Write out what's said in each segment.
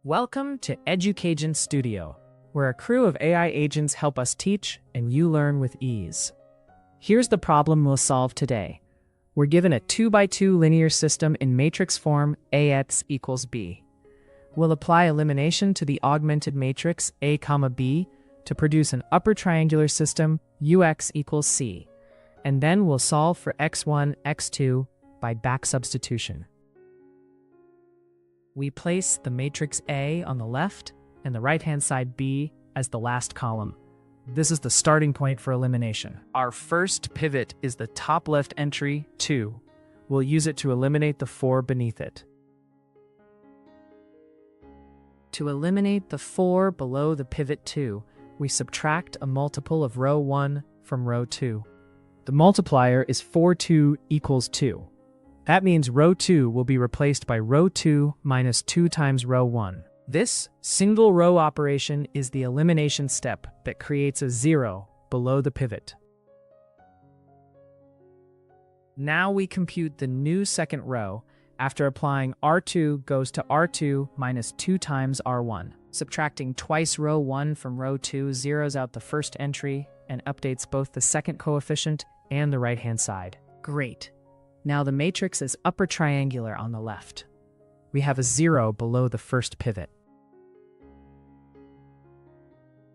Welcome to EducAgent Studio, where a crew of AI agents help us teach and you learn with ease. Here's the problem we'll solve today. We're given a 2x2 linear system in matrix form AX equals B. We'll apply elimination to the augmented matrix A, B to produce an upper triangular system UX equals C, and then we'll solve for x1, x2 by back substitution. We place the matrix A on the left and the right-hand side B as the last column. This is the starting point for elimination. Our first pivot is the top left entry, 2. We'll use it to eliminate the 4 beneath it. To eliminate the 4 below the pivot 2, we subtract a multiple of row 1 from row 2. The multiplier is 4, 2 equals 2. That means row 2 will be replaced by row 2 minus 2 times row 1. This single row operation is the elimination step that creates a 0 below the pivot. Now we compute the new second row after applying R2 goes to R2 minus 2 times R1. Subtracting twice row 1 from row 2 zeroes out the first entry and updates both the second coefficient and the right-hand side. Great. Now the matrix is upper triangular on the left. We have a 0 below the first pivot.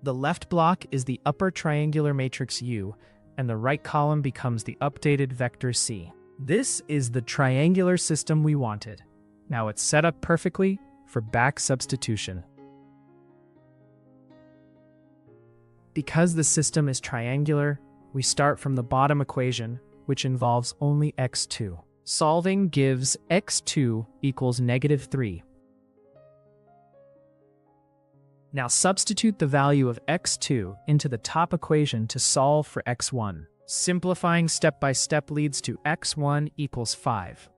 The left block is the upper triangular matrix U, and the right column becomes the updated vector C. This is the triangular system we wanted. Now it's set up perfectly for back substitution. Because the system is triangular, we start from the bottom equation, which involves only x2. Solving gives x2 equals -3. Now substitute the value of x2 into the top equation to solve for x1. Simplifying step by step leads to x1 equals 5.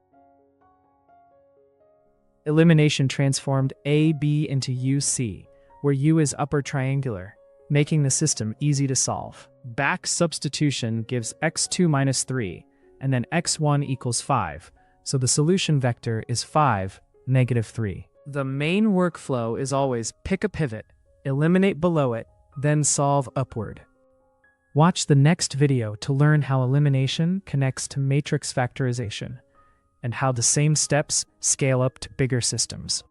Elimination transformed AB into UC, where U is upper triangular, making the system easy to solve. Back substitution gives x2 minus 3, and then x1 equals 5, so the solution vector is 5, -3. The main workflow is always pick a pivot, eliminate below it, then solve upward. Watch the next video to learn how elimination connects to matrix factorization, and how the same steps scale up to bigger systems.